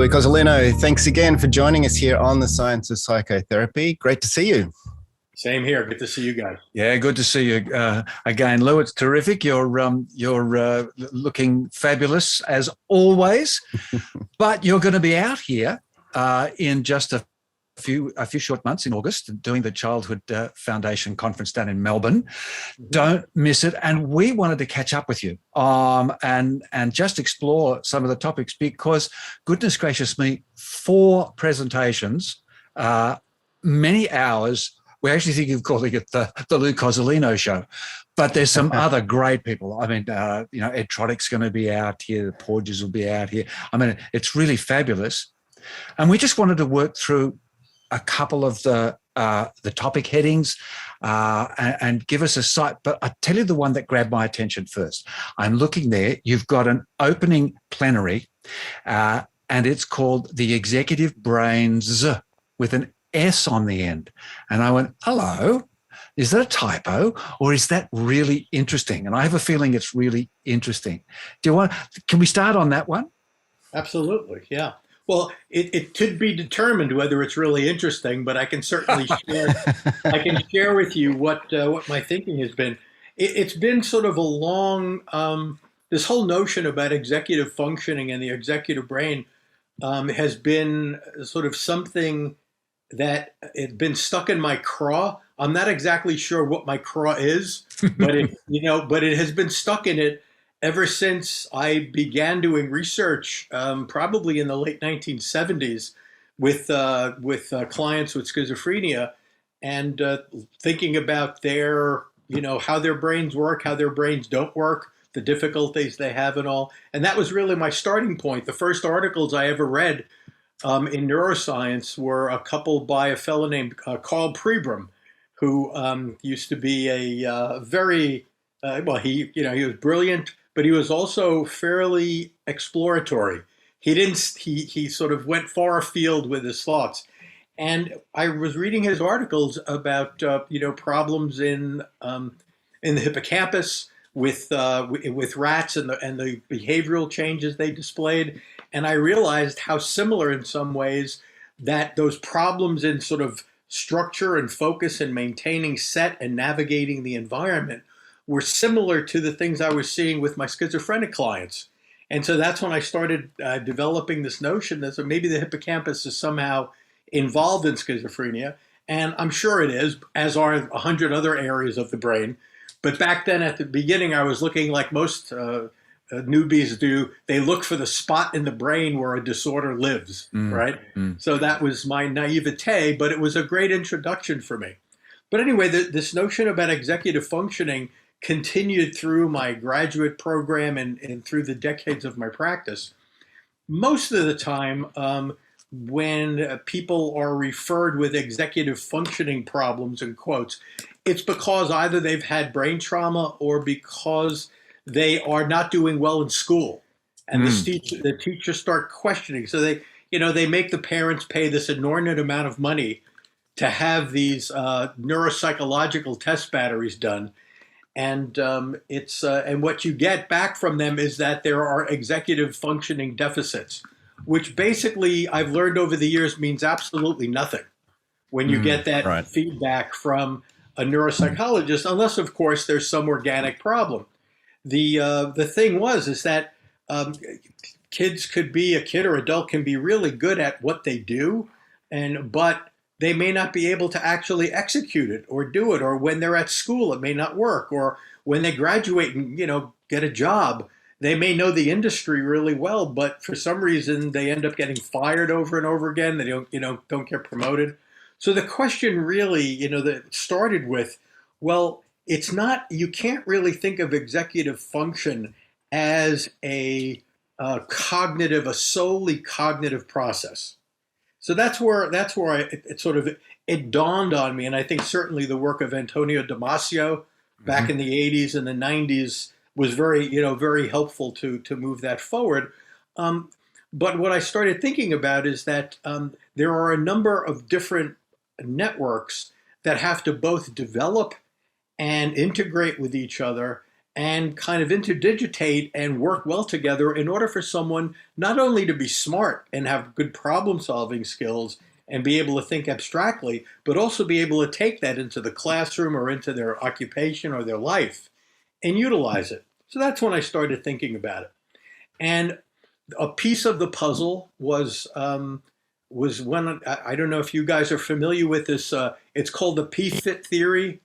Lou Cozolino, thanks again for joining us here on the Science of Psychotherapy. Great to see you. Same here. Good to see you guys. Yeah, good to see you again, Lou. It's terrific. You're looking fabulous as always, but you're going to be out here in just a few short months in August doing the Childhood Foundation conference down in Melbourne. Mm-hmm. Don't miss it. And we wanted to catch up with you and just explore some of the topics because, goodness gracious me, 4 presentations, many hours. We're actually thinking of calling it the Lou Cozolino show, but there's some other great people. I mean, Ed Trottick's going to be out here. The Porges will be out here. I mean, it's really fabulous. And we just wanted to work through a couple of the topic headings and give us a sight. But I tell you the one that grabbed my attention first. I'm looking there. You've got an opening plenary, and it's called The Executive Brains with an S on the end. And I went, hello, is that a typo or is that really interesting? And I have a feeling it's really interesting. Can we start on that one? Absolutely, yeah. Well, it could be determined whether it's really interesting, but I can certainly share with you what my thinking has been. It's been sort of a long, this whole notion about executive functioning and the executive brain has been sort of something that it's been stuck in my craw. I'm not exactly sure what my craw is, but it has been stuck in it ever since I began doing research, probably in the late 1970s, with clients with schizophrenia, and thinking about their, how their brains work, how their brains don't work, the difficulties they have, and all. And that was really my starting point. The first articles I ever read in neuroscience were a couple by a fellow named Carl Pribram, who used to be a very he was brilliant, but he was also fairly exploratory. He sort of went far afield with his thoughts, and I was reading his articles about problems in the hippocampus with rats and the behavioral changes they displayed. And I realized how similar in some ways that those problems in sort of structure and focus and maintaining set and navigating the environment were similar to the things I was seeing with my schizophrenic clients. And so that's when I started developing this notion that maybe the hippocampus is somehow involved in schizophrenia. And I'm sure it is, as are 100 other areas of the brain. But back then at the beginning, I was looking like most newbies do. They look for the spot in the brain where a disorder lives, right? So that was my naivete, but it was a great introduction for me. But anyway, this notion about executive functioning continued through my graduate program and through the decades of my practice. Most of the time, when people are referred with executive functioning problems, in quotes, it's because either they've had brain trauma or because they are not doing well in school, and the teachers start questioning. So they make the parents pay this inordinate amount of money to have these neuropsychological test batteries done, and and what you get back from them is that there are executive functioning deficits, which basically I've learned over the years means absolutely nothing when you get that feedback from a neuropsychologist, unless of course there's some organic problem. The thing is that a kid or adult can be really good at what they do, but they may not be able to actually execute it or do it, or when they're at school it may not work, or when they graduate and get a job, they may know the industry really well, but for some reason they end up getting fired over and over again. They don't get promoted. So the question really that started with, well, it's not, you can't really think of executive function as a solely cognitive process. So that's where it dawned on me, and I think certainly the work of Antonio Damasio back in the 80s and the 90s was very helpful to move that forward. But what I started thinking about is that there are a number of different networks that have to both develop and integrate with each other and kind of interdigitate and work well together in order for someone not only to be smart and have good problem solving skills and be able to think abstractly, but also be able to take that into the classroom or into their occupation or their life and utilize it. So that's when I started thinking about it. And a piece of the puzzle was when I don't know if you guys are familiar with this. It's called the P-fit theory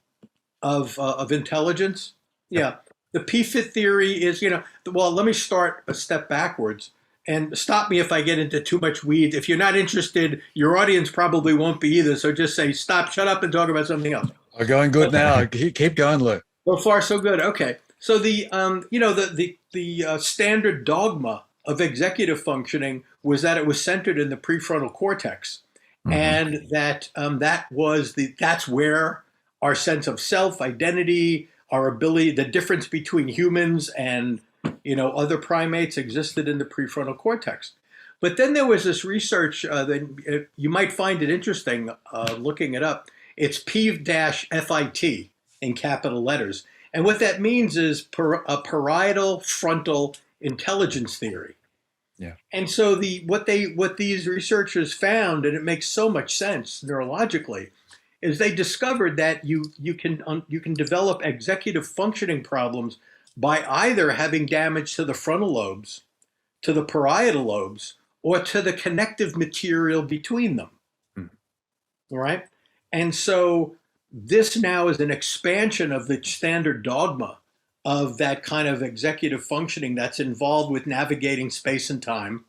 of intelligence. Yeah, the P-fit theory is, well, let me start a step backwards and stop me if I get into too much weeds. If you're not interested, your audience probably won't be either. So just say, stop, shut up, and talk about something else. We're going good now. Keep going, Lou. So far, so good. Okay. So the standard dogma of executive functioning was that it was centered in the prefrontal cortex, and that that's where our sense of self, identity, our ability, the difference between humans and other primates existed in the prefrontal cortex. But then there was this research that you might find it interesting looking it up. It's P-FIT in capital letters. And what that means is a parietal frontal intelligence theory. Yeah. And so what these researchers found, and it makes so much sense neurologically, is they discovered that you can develop executive functioning problems by either having damage to the frontal lobes, to the parietal lobes, or to the connective material between them. All right? And so this now is an expansion of the standard dogma of that kind of executive functioning that's involved with navigating space and time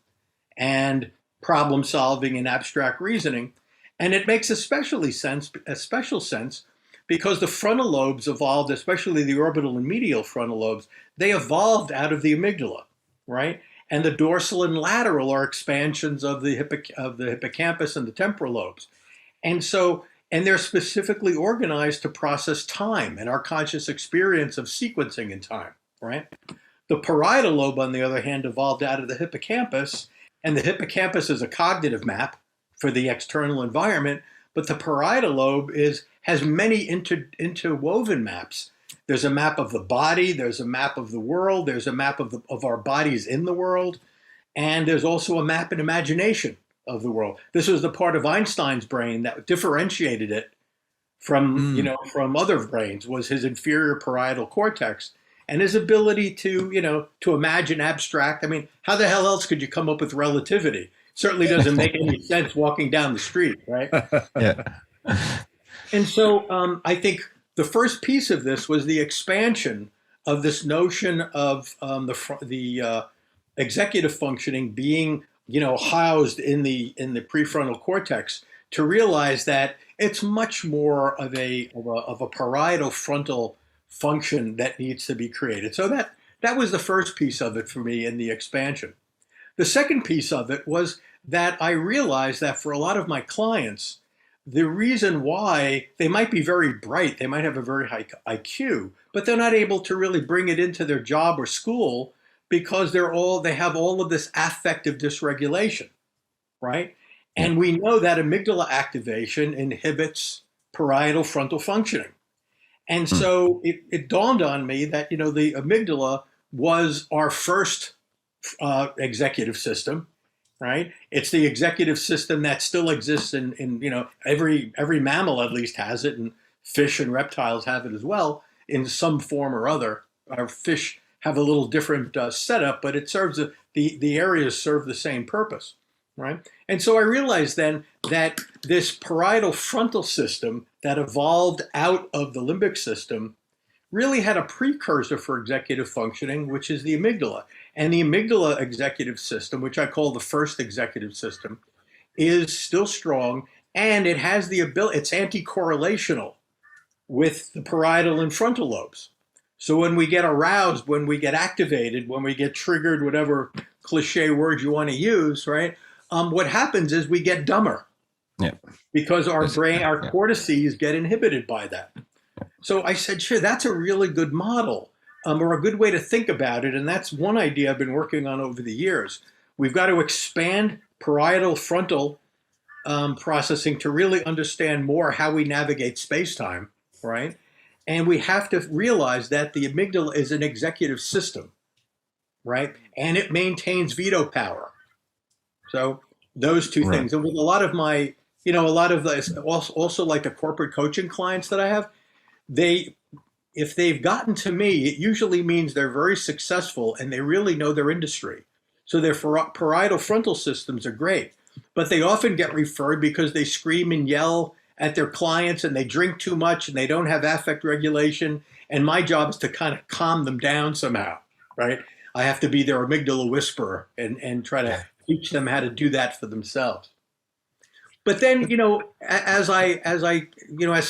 and problem solving and abstract reasoning. And it makes a special sense because the frontal lobes evolved, especially the orbital and medial frontal lobes, they evolved out of the amygdala, right? And the dorsal and lateral are expansions of the hippocampus and the temporal lobes. And they're specifically organized to process time and our conscious experience of sequencing in time, right? The parietal lobe, on the other hand, evolved out of the hippocampus, and the hippocampus is a cognitive map for the external environment, but the parietal lobe has many interwoven maps. There's a map of the body, there's a map of the world, there's a map of our bodies in the world, and there's also a map in imagination of the world. This was the part of Einstein's brain that differentiated it from other brains, was his inferior parietal cortex and his ability to imagine abstract. I mean, how the hell else could you come up with relativity? Certainly doesn't make any sense walking down the street, right? Yeah. And so I think the first piece of this was the expansion of this notion of the executive functioning being housed in the prefrontal cortex, to realize that it's much more of a parietal frontal function that needs to be created. So that was the first piece of it for me in the expansion. The second piece of it was that I realized that for a lot of my clients, the reason why they might be very bright, they might have a very high IQ, but they're not able to really bring it into their job or school because they have all of this affective dysregulation, right? And we know that amygdala activation inhibits parietal frontal functioning. And so it dawned on me that, the amygdala was our first executive system, right? It's the executive system that still exists in every mammal at least has it, and fish and reptiles have it as well in some form or other. Our fish have a little different setup, but it serves the areas serve the same purpose, right? And so I realized then that this parietal frontal system that evolved out of the limbic system really had a precursor for executive functioning, which is the amygdala. And the amygdala executive system, which I call the first executive system, is still strong, and it has the ability, it's anti-correlational with the parietal and frontal lobes. So when we get aroused, when we get activated, when we get triggered, whatever cliche word you want to use, right? What happens is we get dumber. Yeah. Because our brain, our cortices get inhibited by that. So I said, sure, that's a really good model, or a good way to think about it. And that's one idea I've been working on over the years. We've got to expand parietal frontal processing to really understand more how we navigate space-time, right? And we have to realize that the amygdala is an executive system, right? And it maintains veto power. So those two things. And with a lot of my, a lot of the, also like the corporate coaching clients that I have, if they've gotten to me, it usually means they're very successful and they really know their industry. So their parietal frontal systems are great, but they often get referred because they scream and yell at their clients and they drink too much and they don't have affect regulation. And my job is to kind of calm them down somehow, right? I have to be their amygdala whisperer and try to teach them how to do that for themselves. But then, as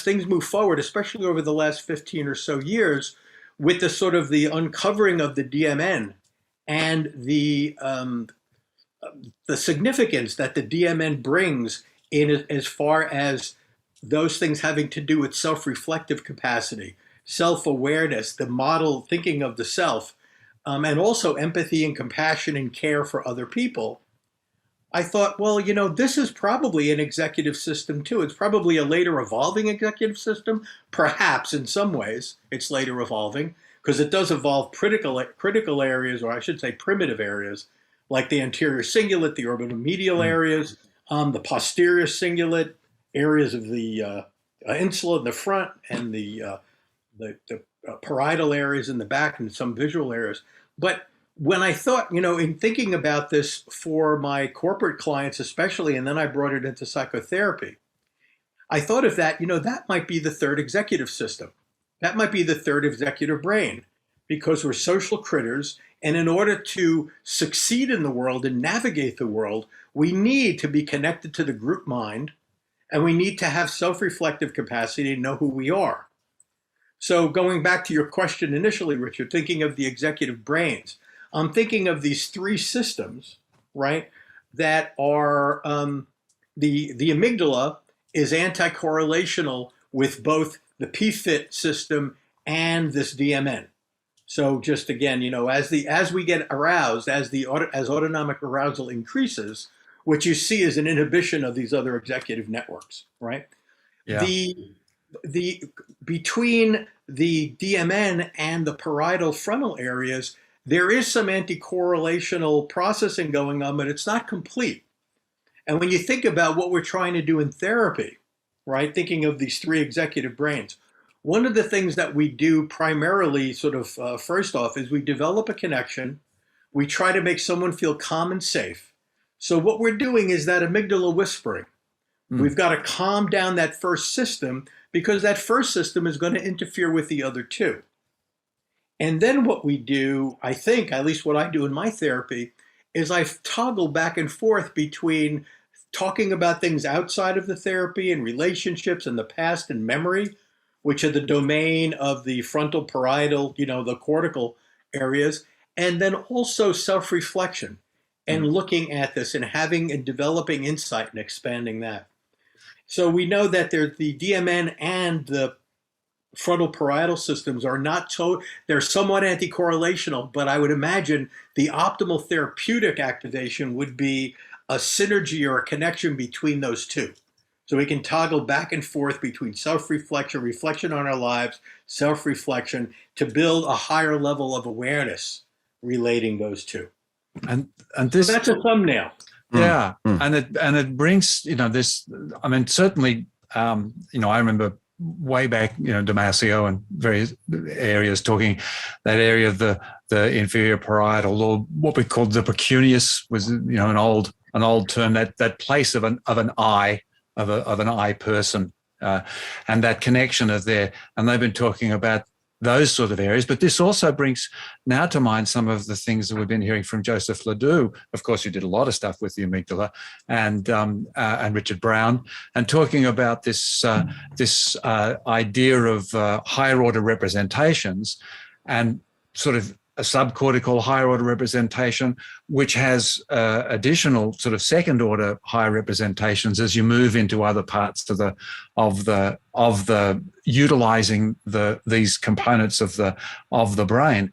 things move forward, especially over the last 15 or so years, with the sort of the uncovering of the DMN and the significance that the DMN brings in as far as those things having to do with self-reflective capacity, self-awareness, the model thinking of the self, and also empathy and compassion and care for other people, I thought, well, this is probably an executive system too. It's probably a later evolving executive system. Perhaps in some ways it's later evolving because it does evolve critical areas, or I should say primitive areas, like the anterior cingulate, the orbitomedial areas, the posterior cingulate, areas of the insula in the front, and the parietal areas in the back, and some visual areas. But when I thought, in thinking about this for my corporate clients especially, and then I brought it into psychotherapy, I thought of that, that might be the third executive system. That might be the third executive brain, because we're social critters. And in order to succeed in the world and navigate the world, we need to be connected to the group mind, and we need to have self-reflective capacity to know who we are. So going back to your question initially, Richard, thinking of the executive brains, I'm thinking of these three systems, right, that are the amygdala is anti-correlational with both the PFIT system and this DMN. So just again, as we get aroused, as autonomic arousal increases, what you see is an inhibition of these other executive networks, right? Yeah. The between the DMN and the parietal frontal areas, there is some anti-correlational processing going on, but it's not complete. And when you think about what we're trying to do in therapy, right, thinking of these three executive brains, one of the things that we do primarily sort of first off is we develop a connection. We try to make someone feel calm and safe. So what we're doing is that amygdala whispering. We've got to calm down that first system because that first system is going to interfere with the other two. And then what we do, I think, at least what I do in my therapy, is I toggle back and forth between talking about things outside of the therapy and relationships and the past and memory, which are the domain of the frontal parietal, the cortical areas, and then also self-reflection and looking at this and having and developing insight and expanding that. So we know that the DMN and the frontal parietal systems are not they're somewhat anti-correlational, but I would imagine the optimal therapeutic activation would be a synergy or a connection between those two. So we can toggle back and forth between self-reflection, reflection on our lives, self-reflection to build a higher level of awareness relating those two. And this, so that's a thumbnail. Yeah. And it brings, this, I mean, certainly, I remember way back, Damasio and various areas talking that area of the inferior parietal, or what we called the precuneus was, an old term, that place of an eye, of an eye person, and that connection of there. And they've been talking about those sort of areas. But this also brings now to mind some of the things that we've been hearing from Joseph Ledoux, of course, who did a lot of stuff with the amygdala, and Richard Brown, and talking about this idea of higher order representations and sort of a subcortical higher order representation, which has additional sort of second order higher representations as you move into other parts of the utilizing these components of the brain.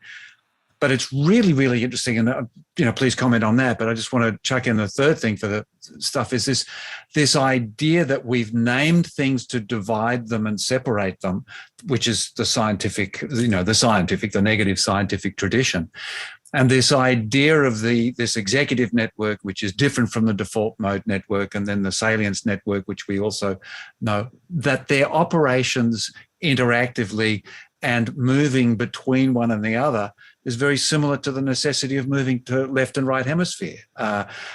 But it's really, really interesting. And, please comment on that. But I just want to chuck in the third thing for the stuff is this idea that we've named things to divide them and separate them, which is the negative scientific tradition. And this idea of this executive network, which is different from the default mode network, and then the salience network, which we also know, that their operations interactively and moving between one and the other is very similar to the necessity of moving to left and right hemisphere.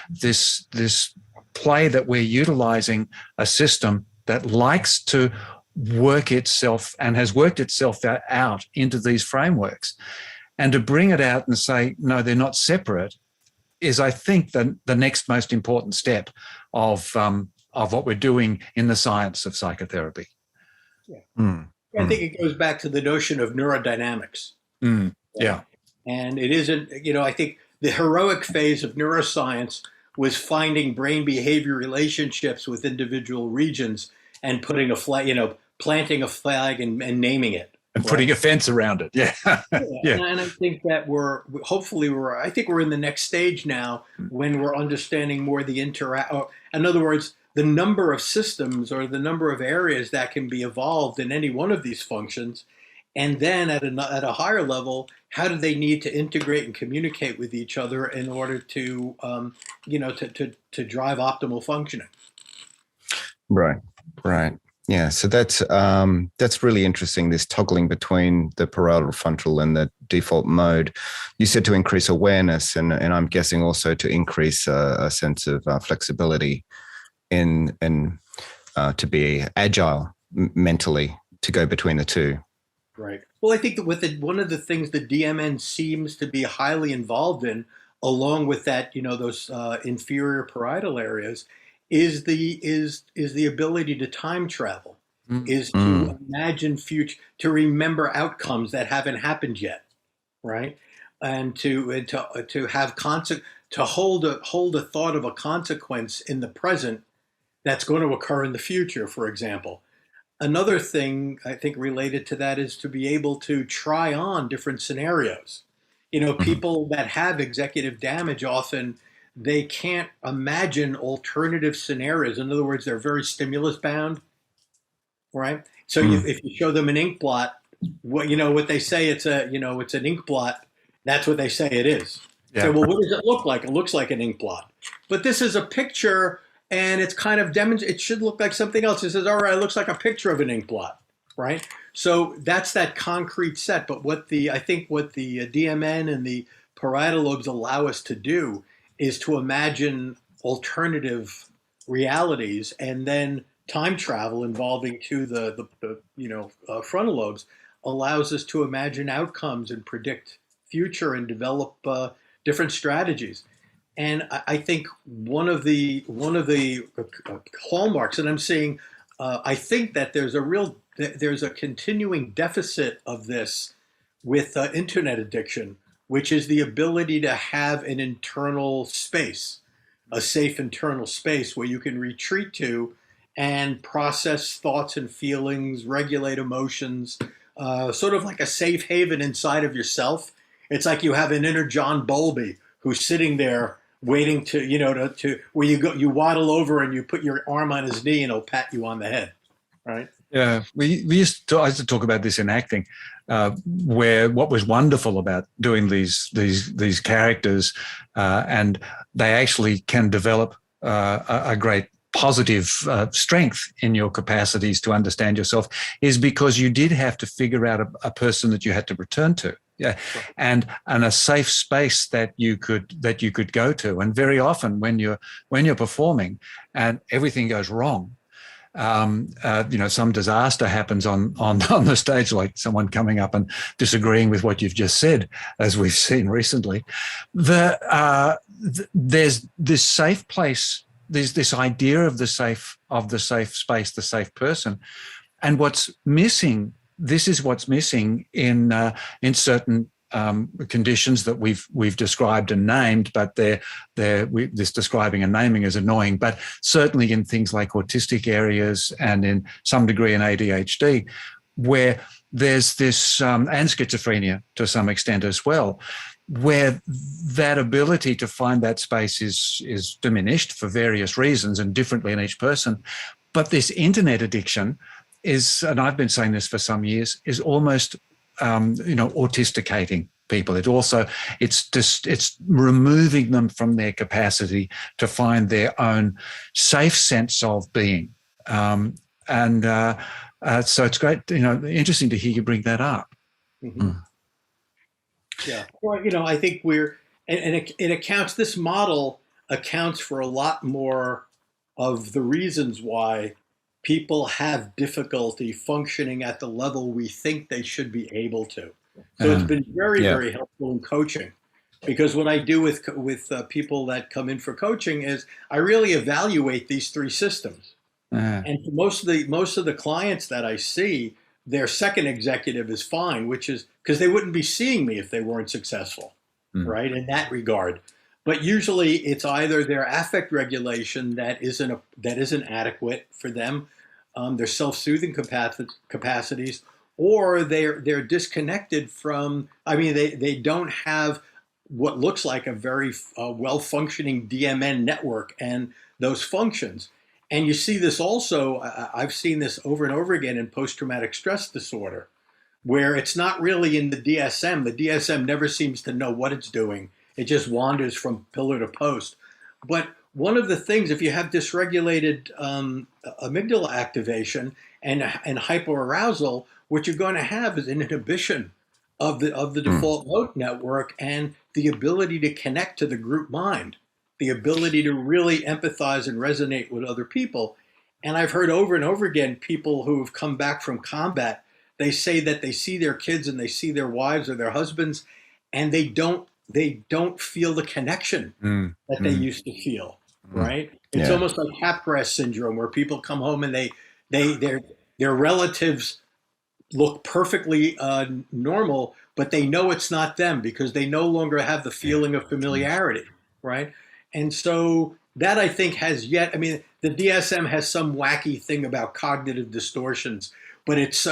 This play that we're utilizing a system that likes to work itself and has worked itself out into these frameworks. And to bring it out and say, no, they're not separate, is, I think, the next most important step of what we're doing in the science of psychotherapy. Yeah. I think it goes back to the notion of neurodynamics. Yeah. And it isn't, I think the heroic phase of neuroscience was finding brain behavior relationships with individual regions and putting a flag, planting a flag and naming it. And putting a fence around it. Yeah. Yeah. And I think that we're in the next stage now when we're understanding more the in other words, the number of systems or the number of areas that can be evolved in any one of these functions. And then at a higher level, how do they need to integrate and communicate with each other in order to, to drive optimal functioning? Right. Yeah, so that's really interesting, this toggling between the parietal frontal and the default mode. You said to increase awareness, and I'm guessing also to increase a sense of flexibility in to be agile mentally, to go between the two. Right. Well, I think that one of the things the DMN seems to be highly involved in, along with that, those inferior parietal areas, is the ability to time travel, is to imagine future, to remember outcomes that haven't happened yet, right? And to have to hold a thought of a consequence in the present that's going to occur in the future, for example. Another thing I think related to that is to be able to try on different scenarios. People that have executive damage often, they can't imagine alternative scenarios. In other words, they're very stimulus bound, right? So if you show them an ink blot, what they say it's an ink blot. That's what they say it is. Yeah. So, well, what does it look like? It looks like an ink blot, but this is a picture, and it's kind of it should look like something else. It says, all right, it looks like a picture of an ink blot, right? So that's that concrete set. But what the DMN and the parietal lobes allow us to do is to imagine alternative realities, and then time travel involving the frontal lobes allows us to imagine outcomes and predict future and develop different strategies. And I think one of the hallmarks, and I'm saying, I think that there's a continuing deficit of this with internet addiction, which is the ability to have an internal space, a safe internal space where you can retreat to and process thoughts and feelings, regulate emotions, sort of like a safe haven inside of yourself. It's like you have an inner John Bowlby who's sitting there waiting to where you waddle over and you put your arm on his knee and he'll pat you on the head, right? Yeah, I used to talk about this in acting, where what was wonderful about doing these characters, and they actually can develop a great positive strength in your capacities to understand yourself, is because you did have to figure out a person that you had to return to. Yeah, and a safe space that you could go to. And very often when you're performing and everything goes wrong, some disaster happens on the stage, like someone coming up and disagreeing with what you've just said, as we've seen recently. There's this safe place. There's this idea of the safe space, the safe person, and what's missing. This is what's missing in certain conditions that we've described and named, but this describing and naming is annoying. But certainly in things like autistic areas and in some degree in ADHD, where there's this and schizophrenia to some extent as well, where that ability to find that space is diminished for various reasons and differently in each person. But this internet addiction is, and I've been saying this for some years, is almost autisticating people. It's removing them from their capacity to find their own safe sense of being. So it's great, interesting to hear you bring that up. Mm-hmm. Yeah. Well, I think this model accounts for a lot more of the reasons why people have difficulty functioning at the level we think they should be able to. So it's been very, very helpful in coaching, because what I do with people that come in for coaching is I really evaluate these three systems. And for most of the clients that I see, their second executive is fine, which is because they wouldn't be seeing me if they weren't successful, right? In that regard. But usually it's either their affect regulation that isn't adequate for them, their self-soothing capacities, or they're disconnected from. I mean, they don't have what looks like a very well-functioning DMN network and those functions. And you see this also. I've seen this over and over again in post-traumatic stress disorder, where it's not really in the DSM. The DSM never seems to know what it's doing. It just wanders from pillar to post. But one of the things, if you have dysregulated amygdala activation and hypoarousal, what you're going to have is an inhibition of the default mode network and the ability to connect to the group mind, the ability to really empathize and resonate with other people. And I've heard over and over again people who have come back from combat, they say that they see their kids and they see their wives or their husbands, and they don't feel the connection that they used to feel, right? It's almost like Capgras syndrome, where people come home and their relatives look perfectly normal, but they know it's not them because they no longer have the feeling of familiarity, right? And so that, I think, the DSM has some wacky thing about cognitive distortions, but it's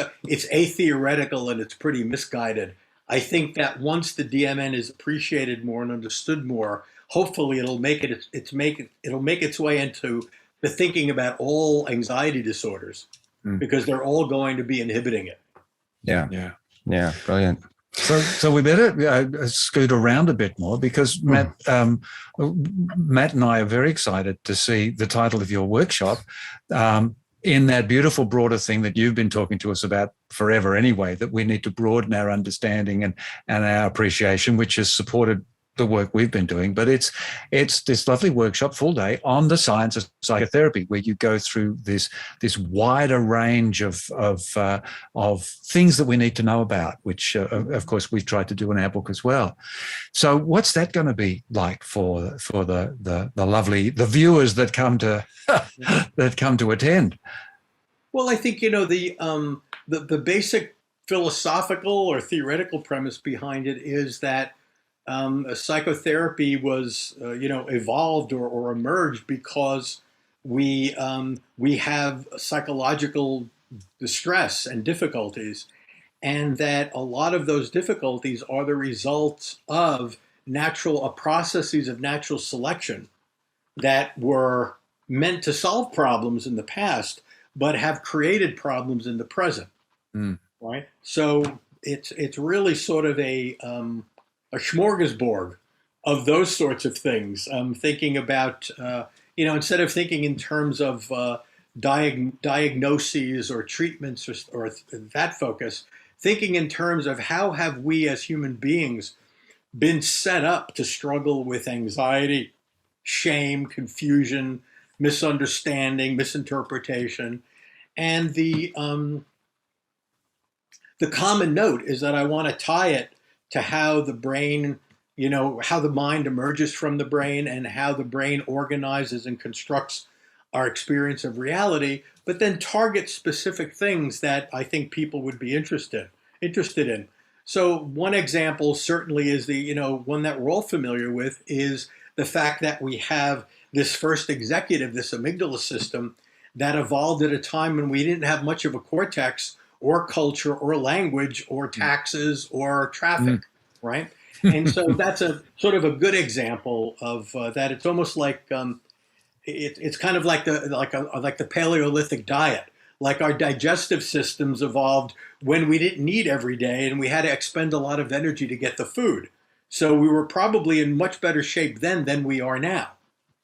atheoretical and it's pretty misguided. I think that once the DMN is appreciated more and understood more, hopefully it'll make its way into the thinking about all anxiety disorders, because they're all going to be inhibiting it. Yeah, brilliant. So we better scoot around a bit more, because Matt and I are very excited to see the title of your workshop in that beautiful broader thing that you've been talking to us about forever anyway, that we need to broaden our understanding and our appreciation, which has supported the work we've been doing. But it's this lovely workshop, full day, on the science of psychotherapy, where you go through this wider range of things that we need to know about, which of course we've tried to do in our book as well. So what's that going to be like for the viewers that come to attend? Well, I think the basic philosophical or theoretical premise behind it is that psychotherapy was, evolved or emerged because we have psychological distress and difficulties, and that a lot of those difficulties are the results of processes of natural selection that were meant to solve problems in the past, but have created problems in the present. Right? So it's really sort of a smorgasbord of those sorts of things. Thinking about, instead of thinking in terms of diagnoses or treatments or that focus, thinking in terms of how have we as human beings been set up to struggle with anxiety, shame, confusion, misunderstanding, misinterpretation. And the common note is that I want to tie it to how the brain, how the mind emerges from the brain and how the brain organizes and constructs our experience of reality, but then target specific things that I think people would be interested in. So one example certainly is one that we're all familiar with, is the fact that we have this first executive, this amygdala system, that evolved at a time when we didn't have much of a cortex or culture or language or taxes or traffic, right? And so that's a sort of a good example of that. It's almost like it's kind of like the Paleolithic diet. Like our digestive systems evolved when we didn't eat every day and we had to expend a lot of energy to get the food. So we were probably in much better shape then than we are now,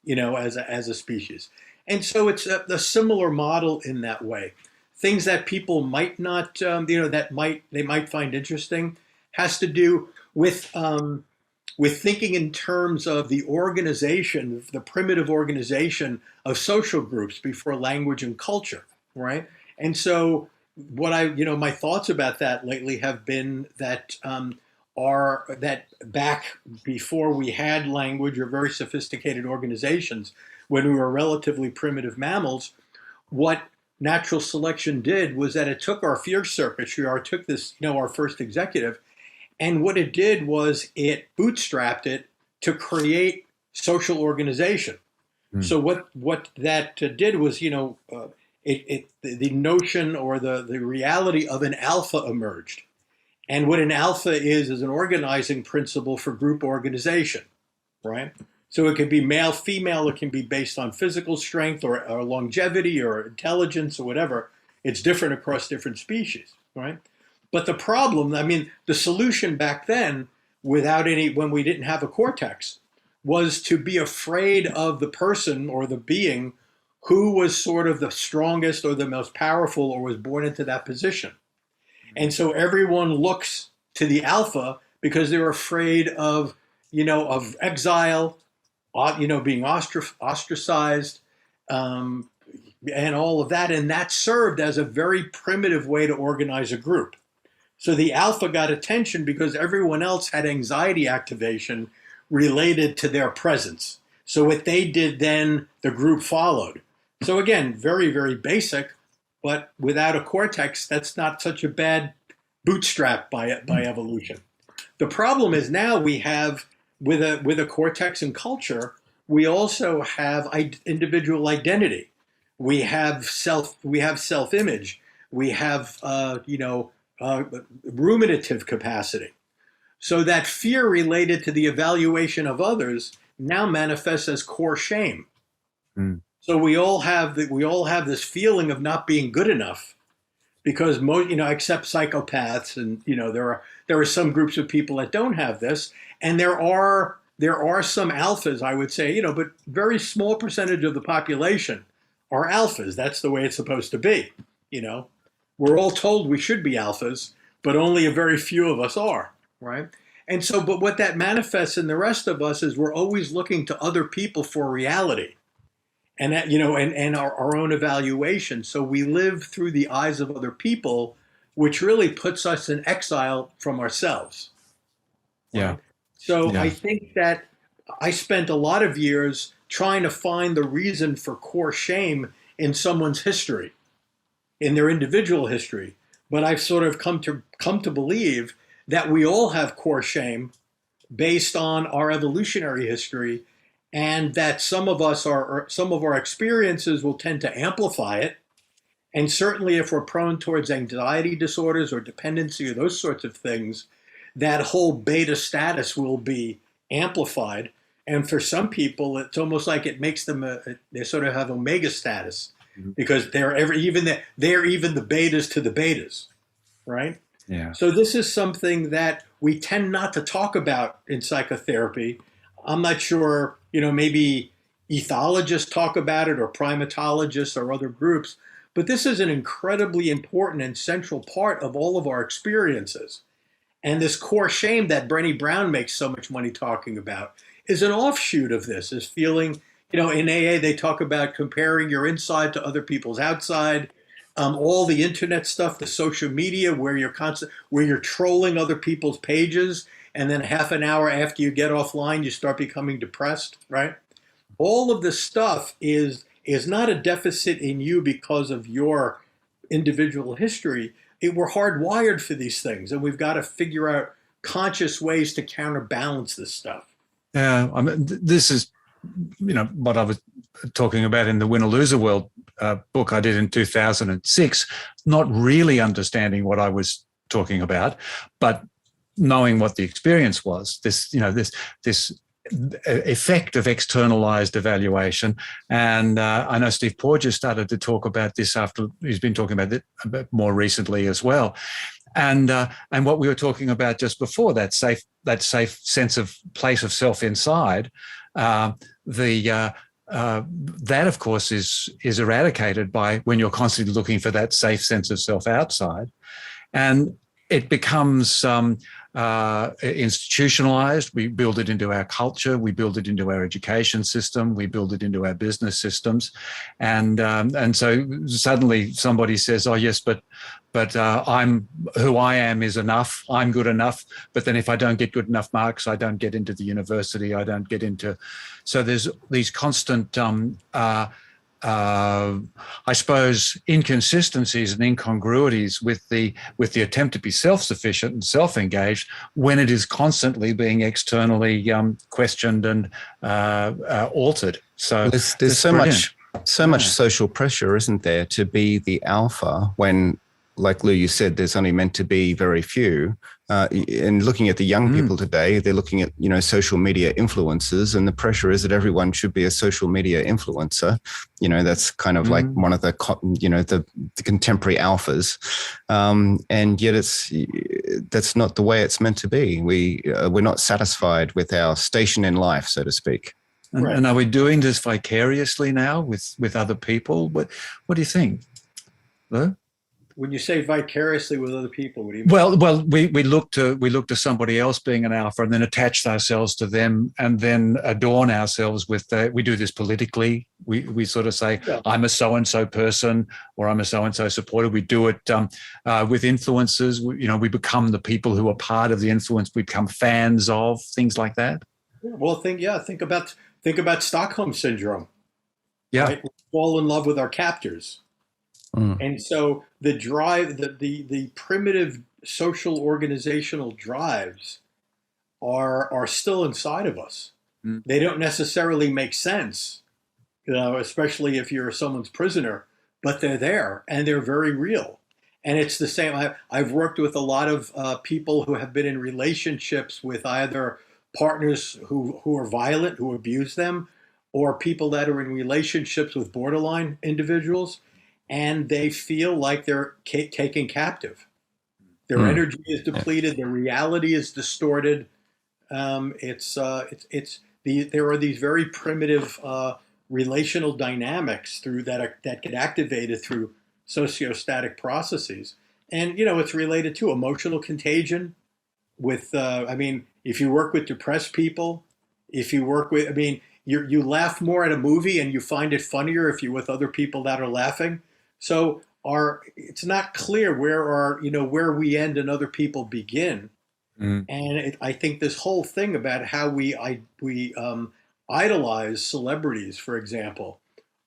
as a species. And so it's a similar model in that way. Things that people might not, they might find interesting, has to do with thinking in terms of the organization, the primitive organization of social groups before language and culture, right? And so my thoughts about that lately have been that that back before we had language or very sophisticated organizations, when we were relatively primitive mammals, what natural selection did was that it took our fear circuitry, or took this, our first executive, and what it did was it bootstrapped it to create social organization. So what that did was, the notion or the reality of an alpha emerged. And what an alpha is an organizing principle for group organization, right? So it can be male, female, it can be based on physical strength or longevity or intelligence or whatever. It's different across different species, right? But the problem, the solution back then, when we didn't have a cortex, was to be afraid of the person or the being who was sort of the strongest or the most powerful or was born into that position. And so everyone looks to the alpha because they're afraid of exile, being ostracized, and all of that. And that served as a very primitive way to organize a group. So the alpha got attention because everyone else had anxiety activation related to their presence. So what they did then, the group followed. So again, very, very basic, but without a cortex, that's not such a bad bootstrap by evolution. The problem is now we have, with a cortex and culture, we also have individual identity. We have self-image. We have ruminative capacity. So that fear related to the evaluation of others now manifests as core shame. So we all have this feeling of not being good enough, because most, except psychopaths, and there are some groups of people that don't have this, and there are some alphas, I would say, but very small percentage of the population are alphas. That's the way it's supposed to be. We're all told we should be alphas, but only a very few of us are, right? And so, but what that manifests in the rest of us is we're always looking to other people for reality, and that, and our own evaluation. So we live through the eyes of other people, which really puts us in exile from ourselves. Yeah. Right? So Yeah. I think that I spent a lot of years trying to find the reason for core shame in someone's history, in their individual history. But I've sort of come to believe that we all have core shame based on our evolutionary history, and that some of our experiences will tend to amplify it. And certainly if we're prone towards anxiety disorders or dependency or those sorts of things, that whole beta status will be amplified. And for some people, it's almost like it makes them they sort of have omega status, because they're even the betas to the betas, right? Yeah. So this is something that we tend not to talk about in psychotherapy. I'm not sure, maybe ethologists talk about it, or primatologists or other groups, but this is an incredibly important and central part of all of our experiences. And this core shame that Brené Brown makes so much money talking about is an offshoot of this, is feeling, in AA, they talk about comparing your inside to other people's outside. All the internet stuff, the social media, where you're trolling other people's pages, and then half an hour after you get offline, you start becoming depressed, right? All of this stuff is not a deficit in you because of your individual history. We're hardwired for these things, and we've got to figure out conscious ways to counterbalance this stuff. Yeah, this is, what I was talking about in the Win or Lose a World book I did in 2006, not really understanding what I was talking about, but knowing what the experience was, this effect of externalized evaluation. And I know Steve Porges started to talk about this after he's been talking about it a bit more recently as well. And what we were talking about just before, that safe sense of place of self inside, that of course is eradicated by when you're constantly looking for that safe sense of self outside, and it becomes institutionalized. We build it into our culture. We build it into our education system. We build it into our business systems, and so suddenly somebody says, "Oh yes, but I'm who I am is enough. I'm good enough. But then if I don't get good enough marks, I don't get into the university. I don't get into." So there's these constant I suppose inconsistencies and incongruities with the attempt to be self-sufficient and self-engaged when it is constantly being externally questioned and altered. So there's so much social pressure, isn't there, to be the alpha when, like Lou, you said, there's only meant to be very few. And looking at the young people today, they're looking at, social media influencers, and the pressure is that everyone should be a social media influencer. That's kind of like one of the, the contemporary alphas. And yet that's not the way it's meant to be. We're not satisfied with our station in life, so to speak. And are we doing this vicariously now with other people? What do you think, Lou? When you say vicariously with other people, what do you mean? Well, we look to somebody else being an alpha and then attach ourselves to them and then adorn ourselves with we do this politically. We sort of say, I'm a so-and-so person, or I'm a so-and-so supporter. We do it with influencers. We become the people who are part of the influence. We become fans of things like that. Well, think about Stockholm syndrome. Yeah. Right? We fall in love with our captors. And so the drive, the primitive social organizational drives are still inside of us. They don't necessarily make sense, especially if you're someone's prisoner, but they're there and they're very real. And it's the same. I've worked with a lot of people who have been in relationships with either partners who are violent, who abuse them, or people that are in relationships with borderline individuals. And they feel like they're taken captive. Their energy is depleted. Their reality is distorted. There are these very primitive relational dynamics that get activated through sociostatic processes, and it's related to emotional contagion. With if you work with depressed people, you laugh more at a movie and you find it funnier if you're with other people that are laughing. So it's not clear where we end and other people begin. And I think this whole thing about how we idolize celebrities, for example,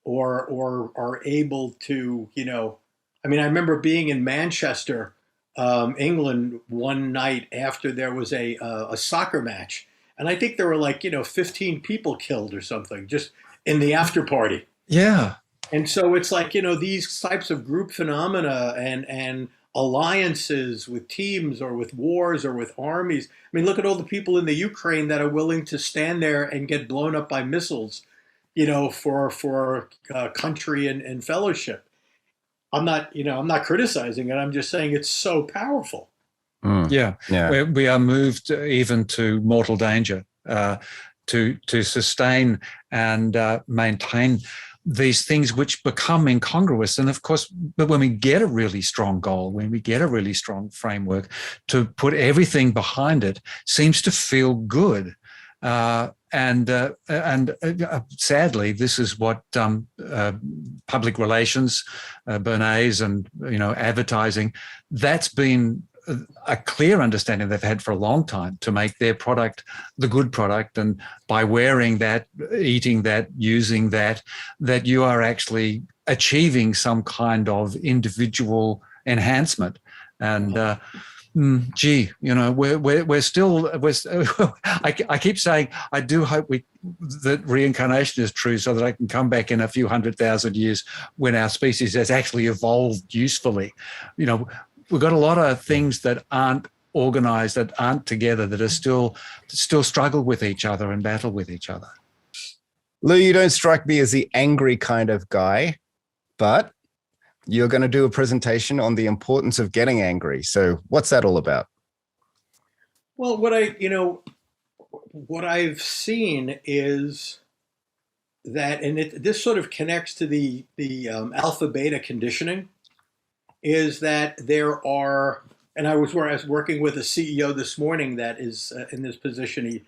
or are able to, I remember being in Manchester, England one night after there was a soccer match. And I think there were 15 people killed or something just in the after party. Yeah. And so it's these types of group phenomena and alliances with teams or with wars or with armies. Look at all the people in the Ukraine that are willing to stand there and get blown up by missiles, for country and fellowship. I'm not criticizing it. I'm just saying it's so powerful. Yeah. We are moved even to mortal danger to sustain and maintain these things which become incongruous. And of course, but when we get a really strong goal, when we get a really strong framework, to put everything behind it seems to feel good. And sadly, this is what public relations, Bernays, and advertising, that's been a clear understanding they've had for a long time, to make their product the good product, and by wearing that, eating that, using that you are actually achieving some kind of individual enhancement. And we're still. I keep saying I do hope that reincarnation is true, so that I can come back in a few 100,000 years when our species has actually evolved usefully. We've got a lot of things that aren't organized, that aren't together, that are still struggle with each other and battle with each other. Lou, you don't strike me as the angry kind of guy, but you're going to do a presentation on the importance of getting angry. So what's that all about? Well, what I've seen is that, and this sort of connects to the alpha beta conditioning, is that there are, and I was working with a CEO this morning that is in this position.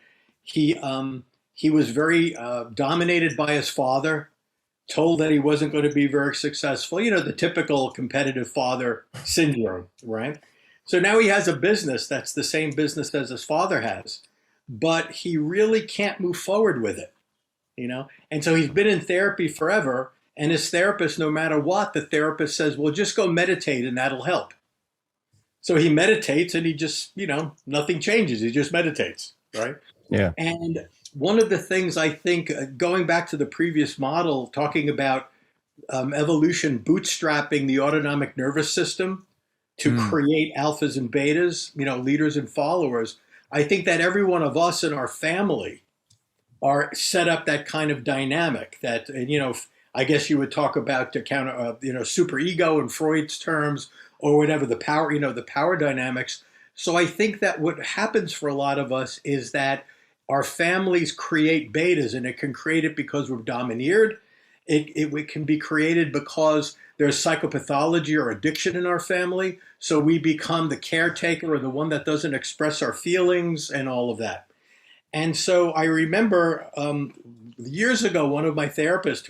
He was very dominated by his father, told that he wasn't going to be very successful. The typical competitive father syndrome, right? So now he has a business that's the same business as his father has, but he really can't move forward with it, And so he's been in therapy forever, and his therapist, no matter what, the therapist says, well, just go meditate and that'll help. So he meditates and he just, nothing changes. He just meditates, right? Yeah. And one of the things I think, going back to the previous model, talking about evolution bootstrapping the autonomic nervous system to create alphas and betas, leaders and followers, I think that every one of us in our family are set up that kind of dynamic that, I guess you would talk about to counter, super ego in Freud's terms, or whatever, the power dynamics. So I think that what happens for a lot of us is that our families create betas, and it can create it because we're domineered. It can be created because there's psychopathology or addiction in our family. So we become the caretaker or the one that doesn't express our feelings and all of that. And so I remember years ago, one of my therapists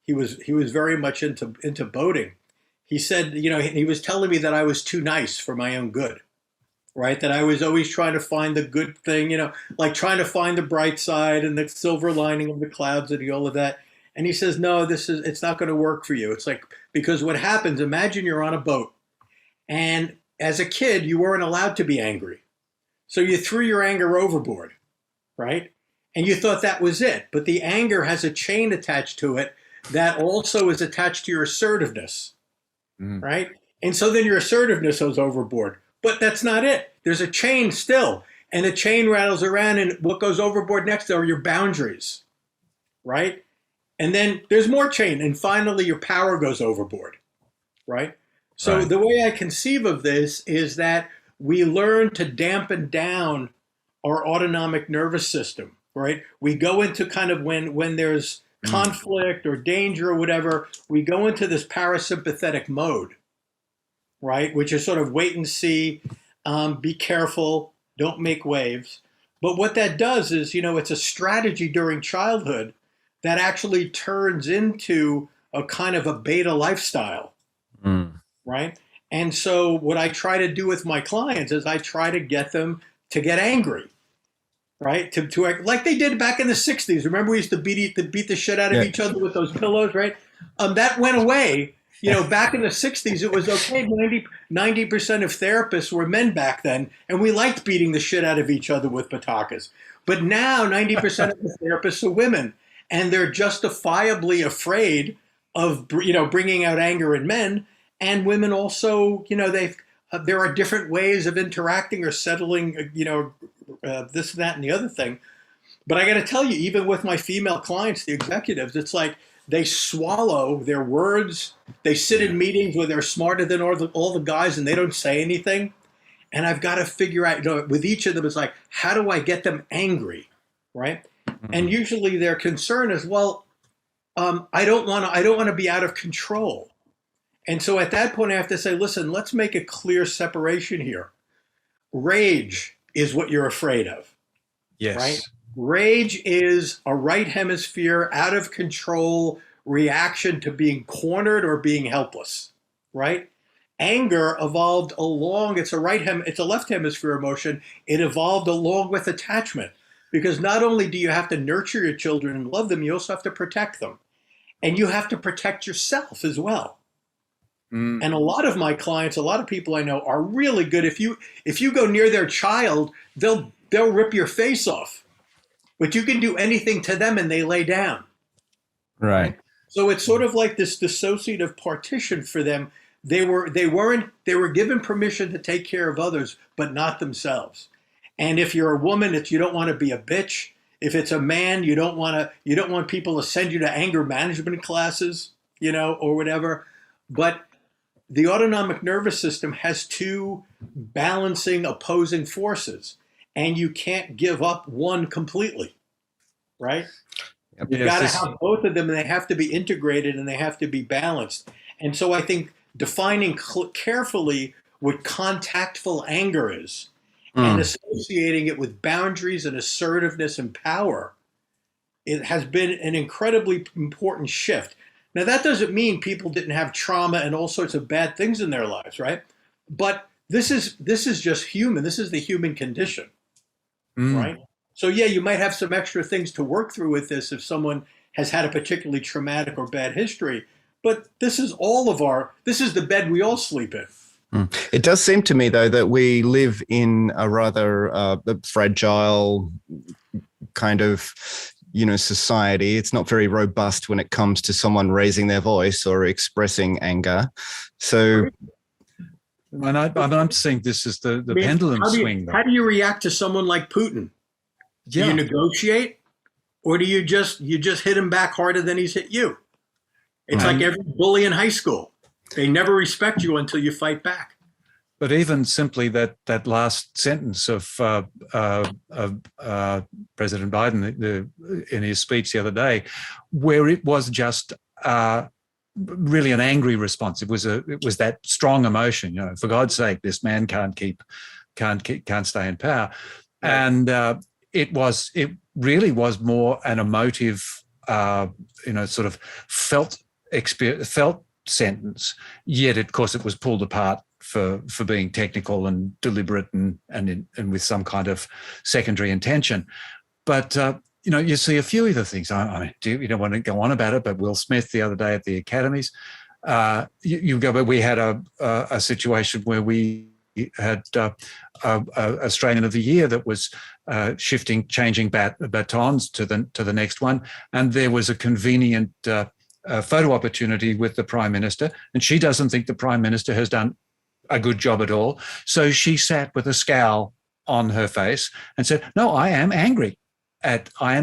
he was very much into boating. He said, he was telling me that I was too nice for my own good, right? That I was always trying to find the good thing, like trying to find the bright side and the silver lining of the clouds and all of that. And he says, no, it's not going to work for you. It's like, because what happens, imagine you're on a boat, and as a kid, you weren't allowed to be angry. So you threw your anger overboard, right? And you thought that was it. But the anger has a chain attached to it that also is attached to your assertiveness, right? And so then your assertiveness goes overboard. But that's not it. There's a chain still. And the chain rattles around, and what goes overboard next are your boundaries, right? And then there's more chain, and finally your power goes overboard, right? So the way I conceive of this is that we learn to dampen down our autonomic nervous system, right? We go into kind of when there's conflict or danger or whatever, we go into this parasympathetic mode, right? Which is sort of wait and see, be careful, don't make waves. But what that does is, it's a strategy during childhood that actually turns into a kind of a beta lifestyle, right? And so what I try to do with my clients is I try to get them to get angry, right? To act like they did back in the 60s. Remember, we used to beat the shit out of each other with those pillows, right? That went away. Back in the 60s, it was okay. 90% of therapists were men back then, and we liked beating the shit out of each other with patakas. But now 90% of the therapists are women, and they're justifiably afraid of, bringing out anger in men. And women also, there are different ways of interacting or settling, this, that, and the other thing. But I got to tell you, even with my female clients, the executives, it's like they swallow their words. They sit in meetings where they're smarter than all the guys, and they don't say anything. And I've got to figure out, with each of them, it's like, how do I get them angry, right? And usually their concern is, well, I don't want to be out of control. And so at that point, I have to say, listen, let's make a clear separation here. Rage is what you're afraid of. Yes. Right? Rage is a right hemisphere, out of control reaction to being cornered or being helpless. Right? Anger evolved along, it's a left hemisphere emotion. It evolved along with attachment. Because not only do you have to nurture your children and love them, you also have to protect them. And you have to protect yourself as well. And a lot of my clients, a lot of people I know are really good. If you go near their child, they'll rip your face off. But you can do anything to them and they lay down. Right. So it's sort of like this dissociative partition for them they were given permission to take care of others, but not themselves. And if you're a woman, you don't want to be a bitch. If it's a man, you don't want people to send you to anger management classes, or whatever. But the autonomic nervous system has two balancing opposing forces, and you can't give up one completely, right? Yep. You got to have both of them, and they have to be integrated, and they have to be balanced. And so I think defining carefully what contactful anger is and associating it with boundaries and assertiveness and power, it has been an incredibly important shift. Now, that doesn't mean people didn't have trauma and all sorts of bad things in their lives, right? But this is just human. This is the human condition, right? So, yeah, you might have some extra things to work through with this if someone has had a particularly traumatic or bad history. But this is the bed we all sleep in. It does seem to me, though, that we live in a rather fragile kind of, society. It's not very robust when it comes to someone raising their voice or expressing anger. So, and I'm seeing this as the pendulum swing. How do you react to someone like Putin? Yeah. Do you negotiate, or do you just hit him back harder than he's hit you? It's like every bully in high school. They never respect you until you fight back. But even simply that last sentence of President Biden in his speech the other day, where it was just really an angry response. It was that strong emotion. For God's sake, this man can't stay in power, and it really was more an emotive, sort of felt sentence. Yet, of course, it was pulled apart for being technical and deliberate and with some kind of secondary intention. But you see a few of the things. I don't want to go on about it, but Will Smith the other day at the academies, but we had a situation where we had Australian of the Year that was changing batons to the next one, and there was a convenient photo opportunity with the Prime Minister, and she doesn't think the Prime Minister has done a good job at all. So she sat with a scowl on her face and said, "No, I am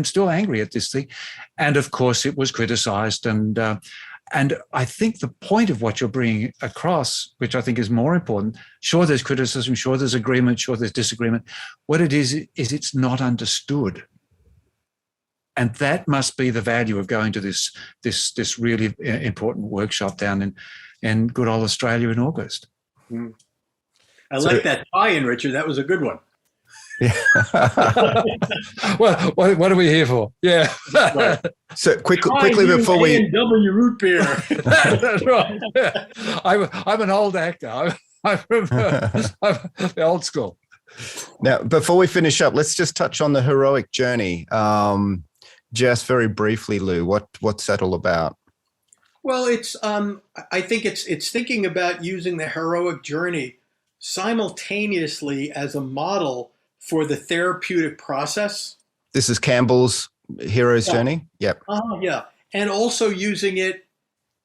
still angry at this thing." And of course, it was criticised. And I think the point of what you're bringing across, which I think is more important, sure, there's criticism, sure, there's agreement, sure, there's disagreement. What it is it's not understood. And that must be the value of going to this really important workshop down in good old Australia in August. I like that tie-in, Richard. That was a good one. Yeah. Well, what are we here for? Yeah. Right. So quickly before we A&W root beer. That's right. Yeah. I'm an old actor. I'm from the old school. Now, before we finish up, let's just touch on the heroic journey. Just very briefly, Lou, what's that all about? Well, it's I think it's thinking about using the heroic journey simultaneously as a model for the therapeutic process. This is Campbell's hero's journey? Yep. Yeah. And also using it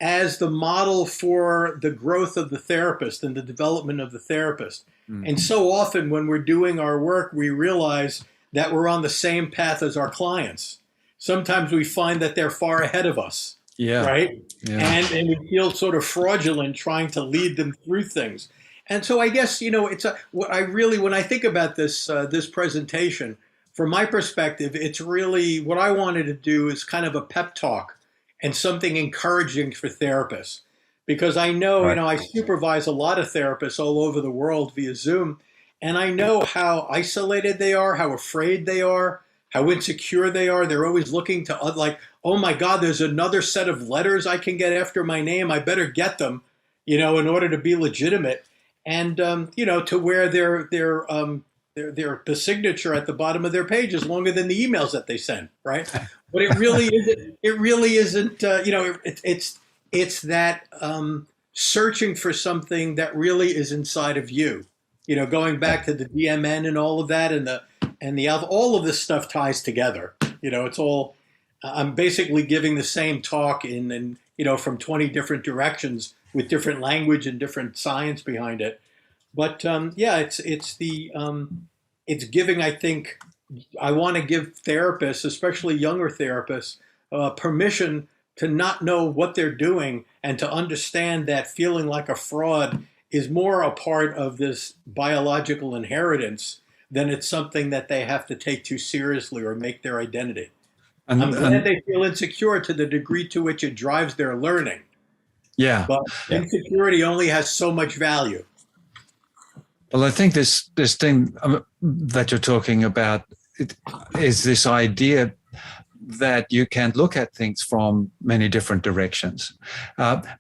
as the model for the growth of the therapist and the development of the therapist. Mm-hmm. And so often when we're doing our work, we realize that we're on the same path as our clients. Sometimes we find that they're far ahead of us. Yeah. Right. Yeah. And we feel sort of fraudulent trying to lead them through things. And so I guess, when I think about this presentation, from my perspective, it's really what I wanted to do is kind of a pep talk and something encouraging for therapists, because I know, right. I supervise a lot of therapists all over the world via Zoom, and I know how isolated they are, how afraid they are, how insecure they are. They're always looking to oh my God, there's another set of letters I can get after my name. I better get them, in order to be legitimate. And, to where the signature at the bottom of their page is longer than the emails that they send, right? But it really isn't, it's that searching for something that really is inside of you, going back to the DMN and all of that and the alpha, all of this stuff ties together. It's all, I'm basically giving the same talk in from 20 different directions with different language and different science behind it. But yeah, it's giving. I think I want to give therapists, especially younger therapists, permission to not know what they're doing and to understand that feeling like a fraud is more a part of this biological inheritance than it's something that they have to take too seriously or make their identity. I'm glad they feel insecure to the degree to which it drives their learning. Yeah. But insecurity only has so much value. Well, I think this thing that you're talking about is this idea that you can look at things from many different directions,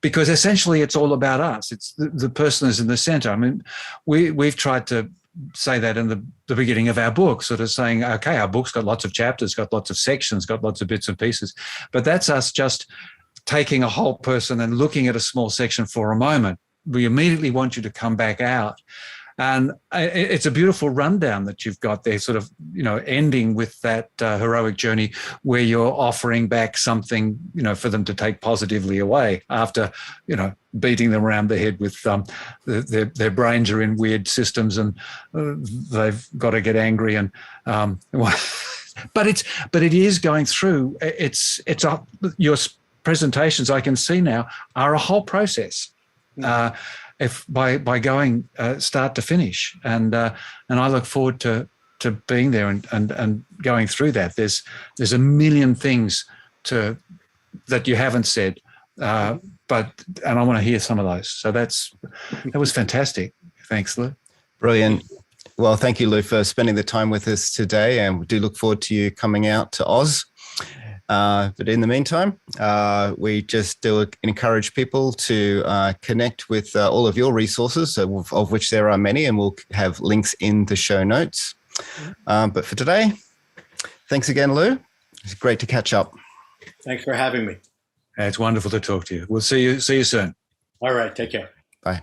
because essentially it's all about us. It's the person is in the center. I mean, we've tried to say that in the beginning of our book, sort of saying, okay, our book's got lots of chapters, got lots of sections, got lots of bits and pieces, but that's us just taking a whole person and looking at a small section for a moment. We immediately want you to come back out. And it's a beautiful rundown that you've got there, sort of, ending with that heroic journey where you're offering back something, for them to take positively away after, beating them around the head with their brains are in weird systems and they've got to get angry. And but it is going through. Your presentations, I can see now, are a whole process. If by going start to finish, and I look forward to being there and going through that. There's a million things that you haven't said, and I want to hear some of those. So that was fantastic. Thanks, Lou. Brilliant. Well, thank you, Lou, for spending the time with us today, and we do look forward to you coming out to Oz. But in the meantime, we just do encourage people to connect with all of your resources, of which there are many, and we'll have links in the show notes. But for today, thanks again, Lou. It's great to catch up. Thanks for having me. It's wonderful to talk to you. We'll see you soon. All right. Take care. Bye.